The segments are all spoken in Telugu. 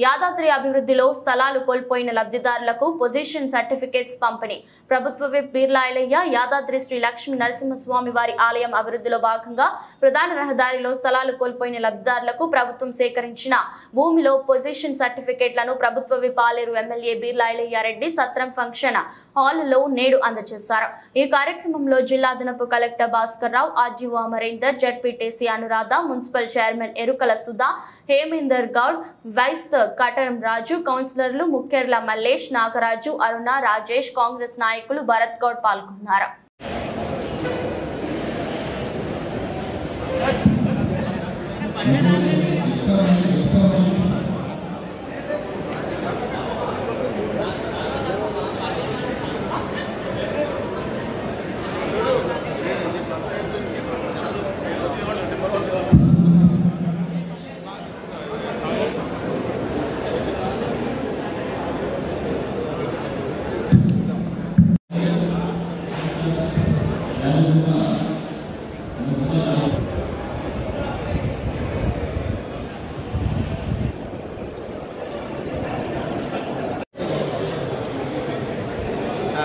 యాదాద్రి అభివృద్ధిలో స్థలాలు కోల్పోయిన లబ్ధిదారులకు పొజిషన్ సర్టిఫికేట్స్ పంపిణీ. ప్రభుత్వ విప్ బీర్లా ఐలయ్య యాదాద్రి శ్రీ లక్ష్మీ నరసింహస్వామి వారి ఆలయం అభివృద్ధిలో భాగంగా ప్రధాన రహదారిలో స్థలాలు కోల్పోయిన లబ్ధిదారులకు ప్రభుత్వం సేకరించిన భూమిలో పొజిషన్ సర్టిఫికేట్లను ప్రభుత్వ విప్ ఆలేరు ఎమ్మెల్యే బీర్లా ఐలయ్య రెడ్డి సత్రం ఫంక్షన్ హాల్లో నేడు అందజేశారు. ఈ కార్యక్రమంలో జిల్లా అదనపు collector Bhaskar Rao, RDO Amarender, ZPTC Anuradha, municipal chairman Erukala Sudha, Hemender Goud, vice Kataram Raju, కౌన్సిలర్లు ముఖ్యర్ల మల్లేష్, నాగరాజు, అరుణ, రాజేష్, కాంగ్రెస్ నాయకులు భరత్ గౌడ్ పాల్గొన్నారు.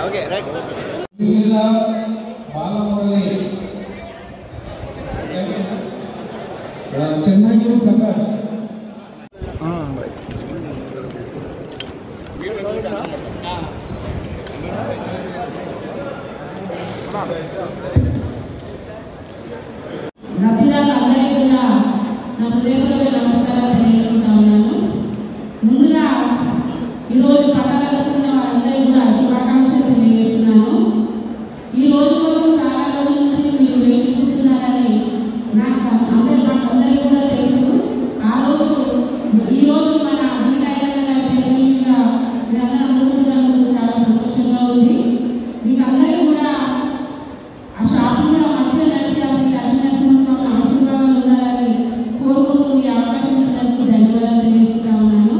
Okay, right. Chennai Guru Prakash. ముందుగా ఈరోజు పట్టాలనుకున్న వారందరూ కూడా శుభాకాంక్షలు తెలియజేస్తున్నాను. ఈ రోజు కోసం చాలా రోజుల నుంచి మీరు వెయిట్ చేస్తున్నారని అందరికీ కూడా తెలుసు. ఈ రోజు మన వీలైన మీరందరూ అందుకున్నందుకు చాలా సంతోషంగా ఉంది. మీకు అందరికీ కూడా ఆ షాప్ కూడా మంచిగా నడిచేయాలని లక్ష్మీనరసింహస్వామి ఆశీర్వాదాలు ఉండాలని కోరుకుంటూ ఈ అవకాశం ఇచ్చినందుకు ధన్యవాదాలు తెలియజేస్తా ఉన్నాను.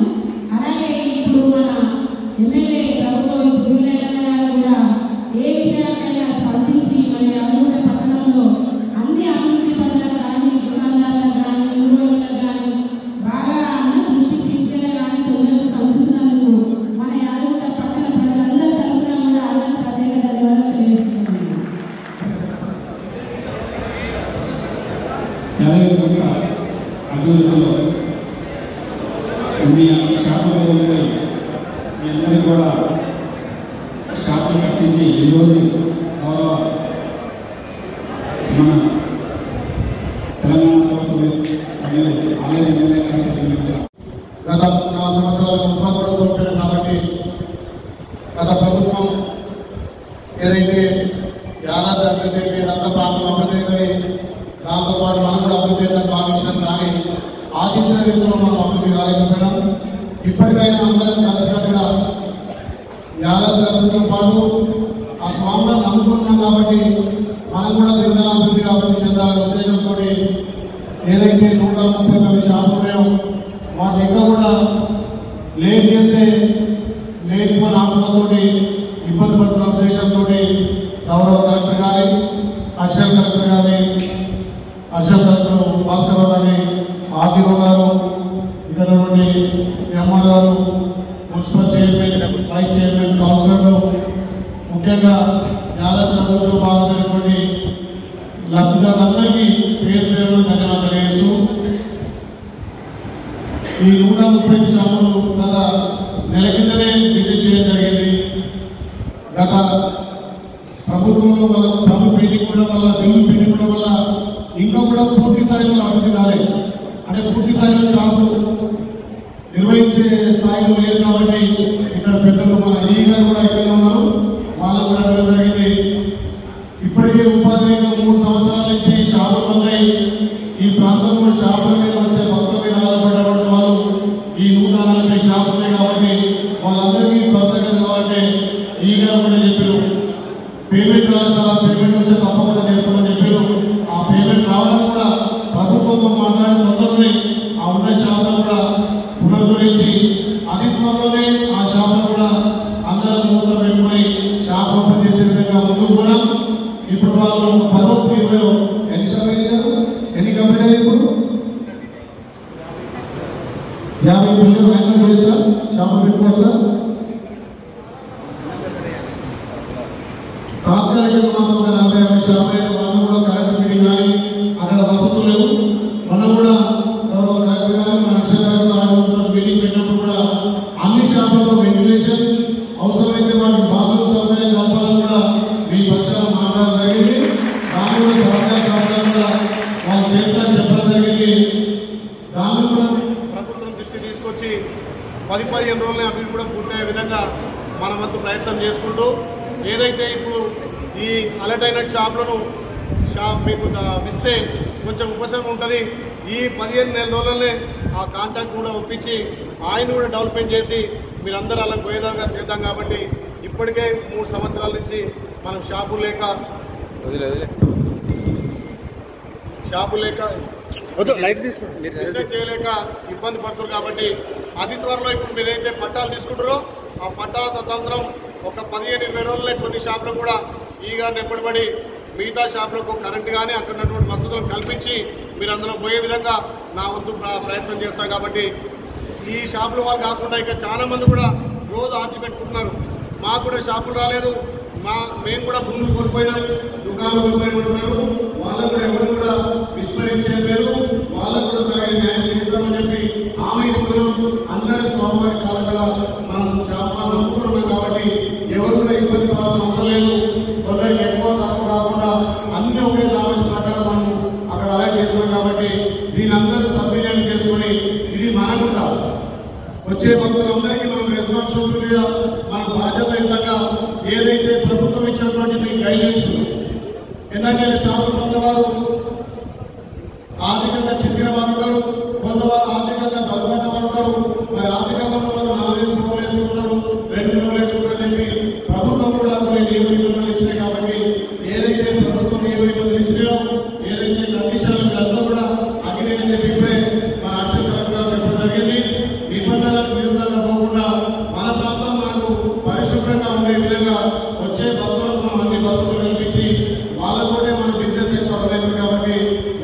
అలాగే ఇప్పుడు మన ఎమ్మెల్యే ప్రభుత్వం వీలైన గారు కూడా ఏ విషయాలకైనా స్పందించి మన యాదగిరి పట్టణంలో అన్ని అభివృద్ధి పనులకు కానీ దుకాణాలకు కానీ ఊళ్ళకు కానీ బాగా అన్న దృష్టికి తీసుకెళ్ళే కానీ తొందరగా స్పందిస్తున్నందుకు మన యాదగిరి పట్టణ ప్రజలందరి తరఫున కూడా అందరికీ ప్రత్యేక ధన్యవాదాలు తెలియజేస్తున్నాను. అభివృద్ధిలో మీ శాపలు మీ అందరికీ కూడా శాపలు కట్టించి ఈరోజు గౌరవ మన తెలంగాణ ప్రభుత్వం మరియు ఆలయ గత 4 సంవత్సరాలకు ఉపాధి కోల్పోయాం కాబట్టి గత ప్రభుత్వం ఏదైతే యాదాద్రి అభివృద్ధి రంగ ప్రాంతం అభివృద్ధి దాంతో పాటు మనం కూడా అభివృద్ధి భావించడం కానీ ఆశించిన రీతిలో మనం అభివృద్ధి కాలేకపోయినాం. ఇప్పటికైనా అందరం కలిసినట్టుగా యాదాద్రి అభివృద్ధితో పాటు ఆ స్వామిని నమ్ముకుంటున్నాం కాబట్టి మనం కూడా తెలంగాణ అభివృద్ధిగా అభివృద్ధి చెందాలనే ఉద్దేశంతో ఏదైతే 139 షాపులు ఉన్నాయో వాటి ఇంకా కూడా లేట్ చేస్తే లేనిపోయిన ఆత్మతోటి ఇబ్బంది పడుతున్న ఉద్దేశంతో గౌరవ కలెక్టర్ కానీ అడిషనల్ కలెక్టర్ కానీ అడిషనల్ కలెక్టర్ భాస్కర్ కానీ ఆర్డీఓ గారు ఇక్కడ నుండి ఎంఆర్ గారు మున్సిపల్ చైర్మన్ వైస్ చైర్మన్ కౌన్సిలర్లు ముఖ్యంగా యాదాద్రి అభివృద్ధిలో భాగమైనటువంటి లబ్ధిదారులందరికీ పేరు పేరు ధన్యవాదాలు తెలియజేస్తూ ఈ 130 షాపులు గత నెల కిందనే విజిట్ చేయడం జరిగింది. గత ప్రభుత్వంలో వాళ్ళ పనులు పెండింగ్ ఉండడం వల్ల బిల్లు పెండింగ్ ఉండడం వల్ల ఇంకా కూడా పూర్తి స్థాయిలో అభివృద్ధి కాలేదు. అంటే పూర్తి స్థాయిలో షాపు నిర్వహించే స్థాయిలో లేదు కాబట్టి ఇక్కడ పెద్దలు మన ఈ గారు కూడా ఇక్కడ ఉన్నారు, వాళ్ళకు కూడా అడగడం జరిగింది. ఇప్పటికే ఉపాధి 3 సంవత్సరాల నుంచి షాపులు ఉన్నాయి. ఈ ప్రాంతంలో షాపుల మీద వచ్చే భక్తుల మీద ఆధారపడ్డటువంటి వాళ్ళు ఈ 140 షాపులు ఉన్నాయి కాబట్టి వాళ్ళందరికీ భద్రత కావాలంటే ఈ గారు కూడా చెప్పారు పేమెంట్ రాసారా, పేమెంట్ వస్తే తప్పకుండా చేస్తామని చెప్పారు. ఆ పేమెంట్ రావడానికి కూడా ప్రభుత్వంతో మాట్లాడి తొందరనే ఆ ఉన్న షాపులను కూడా పునరుద్ధరించి అతి త్వరలోనే ఆ షాపులు కూడా అందరూ మూత పెట్టుకొని షాప్ ఓపెన్ చేసే విధంగా ముందుకు కూడా ఇప్పుడు వాళ్ళు 10వ ఎన్ని కంపెనీ ఇప్పుడు 50 బిల్లు హ్యాండిల్ చేసి సార్ షాపు పెట్టుకోవచ్చు సార్. తాత్కాలికంగా మాత్రం 40-50 షాపులు వాళ్ళు కూడా కరెంట్ ఫిట్టింగ్ కానీ అక్కడ వసతులు లేవు. మనం కూడా గౌరవ కలెక్టర్ గారు మన మీటింగ్ పెట్టినప్పుడు కూడా అన్ని షాపుల్లో వెంటిలేషన్ అవసరమైతే వాటికి బాత్రూమ్ సౌకర్యం కలపాలని కూడా మీ పక్షాలు మాట్లాడడం జరిగింది. దాన్ని కూడా సౌకర్యాలు కూడా వాళ్ళు చేస్తారని చెప్పడం జరిగింది. దాన్ని కూడా ప్రభుత్వం దృష్టి తీసుకొచ్చి 10-15 రోజులనే అవి కూడా పూర్తయ్యే విధంగా మన వంతు ప్రయత్నం చేసుకుంటూ ఏదైతే ఇప్పుడు ఈ అలర్ట్ అయిన షాపులను మీకు ఇస్తే కొంచెం ఉపశమనం ఉంటుంది. ఈ 15 నెలల రోజులనే ఆ కాంట్రాక్ట్ కూడా ఒప్పించి ఆయన కూడా డెవలప్మెంట్ చేసి మీరందరూ అలా పోయేదాకా చేద్దాం. కాబట్టి ఇప్పటికే 3 సంవత్సరాల నుంచి మనం షాపు లేక చేయలేక ఇబ్బంది పడుతున్నారు. కాబట్టి అతి త్వరలో ఇప్పుడు మీరైతే పట్టాలు తీసుకుంటారో ఆ పట్టాల తతంత్రం ఒక 15-20 రోజులే కొన్ని షాపులను కూడా ఈగా నెంబడిపడి మిగతా షాపులకు కరెంట్ కానీ అక్కడ ఉన్నటువంటి వసతులను కల్పించి మీరు అందులో పోయే విధంగా నా వంతు ప్రయత్నం చేస్తాను. కాబట్టి ఈ షాపుల వాళ్ళు కాకుండా ఇంకా చాలా మంది కూడా రోజు ఆర్చి పెట్టుకుంటున్నారు. మాకు కూడా షాపులు రాలేదు, మేము కూడా భూములు కోల్పోయినాం, దుకాణాలు కోల్పోయినారు. వాళ్ళకు కూడా ఎవరు కూడా విస్మరించలేదు. వాళ్ళకు కూడా తగిన న్యాయం చేస్తామని చెప్పి హామీ ఇస్తున్నాం. అందరి స్వామివారి కాలంగా మనం షాపులు నమ్ముకున్నాం. కాబట్టి ఎవరు కూడా ఇబ్బంది పడాల్సిన అవసరం లేదు. కొందరికి ఎక్కువ తక్కువ కాకుండా అన్ని ఒకే ఆలోచన ప్రకారం మనం అక్కడ అలర్ట్ చేస్తున్నాం. కాబట్టి దీని అందరూ సద్వినియోగం చేసుకొని ఇది మనకు వచ్చే భక్తులందరికీ మనం రెస్పాన్సిబిలిటీగా మన బాధ్యతయుతంగా ఏదైతే ప్రభుత్వం ఇచ్చినటువంటి మీ గైడ్లైన్స్ ఎందుకంటే షాపులు కొంతవారు ఆర్థికంగా చెప్పిన వారు ఉంటారు, కొంతవారు ఆర్థికంగా బలపడ్డ వారు ఉంటారు. మరి ఆర్థికంగా వారు 4 రోజులు వేసుకుంటారు, 2 రోజులు వేసుకుంటారని చెప్పి ప్రభుత్వం కూడా కొన్ని నియమ నిబంధనలు ఇచ్చినాయి. కాబట్టి ఏదైతే ప్రభుత్వం నియమ నిబంధనలు ఇచ్చినాయో ఏదైతే కండిషన్లు అంతా కూడా అగ్ని అని చెప్పి ఇప్పుడే మన అక్షర కలెక్టర్ చెప్పడం జరిగింది. నిబంధనలకు విరుద్ధంగా పోకుండా మన ప్రాంతం మనకు పరిశుభ్రంగా ఉండే విధంగా వచ్చే భక్తులకు మనం అన్ని వసతులు కల్పించి వాళ్ళతోనే మన బిజినెస్ ఎక్కువ అవుతుంది. కాబట్టి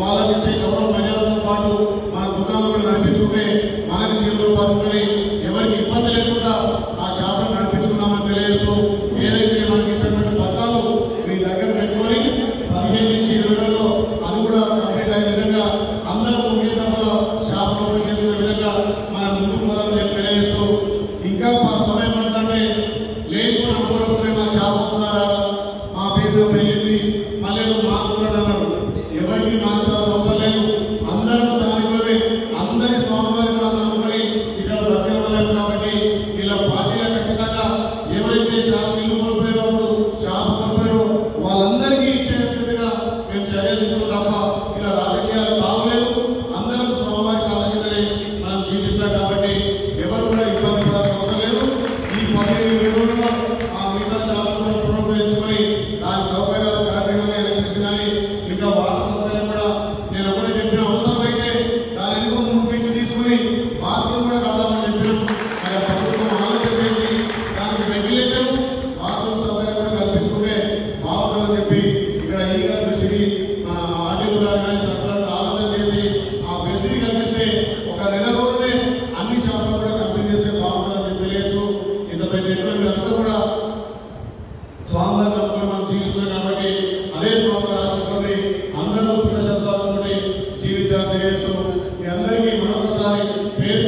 వాళ్ళకి ఇచ్చే గౌరవ మర్యాదతో పాటు మన దుకాణాలు కూడా నడిపించుకుంటే మనకి జీవనోపాధి ఎవరికి ఇబ్బంది లేకుండా ఆ షాపును నడిపించుకున్నామని తెలియజేస్తూ ఏదైతే మనకి ఇచ్చినటువంటి పత్రాలు మీ దగ్గర పెట్టుకొని 15 నుంచి 20 రోజుల్లో అది కూడా కంప్లీట్ అయ్యే విధంగా అందరూ మిగతా షాపులు ఓపెన్ చేసుకునే విధంగా మనం ముందుకు పోదామని తెలియజేస్తూ ఇంకా సమయం పడుతుంటే లేదు మనం కోరుకునే మా షాప్ వస్తున్నారా మా పేరు పెళ్ళింది మళ్ళీ మార్చుకున్నాడు ఎవరికి మార్చాల్సిన అవసరం లేదు. అందరూ స్థానికులే, అందరి స్వామివారి నమ్ముకొని ఇక్కడ బ్రతికలేదు. కాబట్టి ఇలా పార్టీల ఖచ్చితంగా ఎవరైతే షాప్ ఇల్లు కోల్పోయినప్పుడు షాప్ కోల్పోయారో వాళ్ళందరికీ ఇచ్చేట్టుగా మేము చర్యలు తీసుకుని తప్ప ఇలా రాజకీయాలు బాగలేదు. అందరం స్వామివారి కాలం కిందనే మనం జీవిస్తాం. కాబట్టి ఎవరు కూడా ఇబ్బంది పడాల్సిన అవసరం లేదు. ఈ 15 రోజుల్లో ఆ మిగతా షాపులు కూడా పునరుద్ధరించుకొని దాని సౌకర్యాలు కరెంట్ కానీ ఎలక్ట్రిసిటీ కానీ ఇంకా వాటర్ సౌకర్యం కూడా నేను ఒకటే చెప్పిన అవసరమైతే దాని ఎన్నో 3 ఫీట్లు తీసుకుని బాత్రూమ్ కూడా కడదామని చెప్పినాం. మరి ప్రభుత్వం ఆలోచన చేసి దానికి రెగ్యులేషన్ బాత్రూమ్ సౌకర్యం కూడా కల్పించుకుంటే బాగుంటుందని చెప్పి ఇక్కడ ఈగా దృష్టికి మన ఆర్టీఓ గారు కానీ సర్కారు ఆలోచన చేసి ఆ ఫెసిలిటీ కల్పిస్తే ఒక నెల రోజులే అన్ని షాపులు కూడా కంప్లీట్ చేస్తే బాగుంటుందని తెలియజేస్తూ ఇంత పెద్ద ఎత్తున మీరంతా కూడా స్వామివారి నమ్మకం మనం జీవిస్తున్నాం. కాబట్టి అదే స్వామివారి ఆశిస్తుంది అందరూ సుఖ శబ్దాలతో జీవితాన్ని తెలియజేస్తూ మీ అందరికీ మరొకసారి పేరు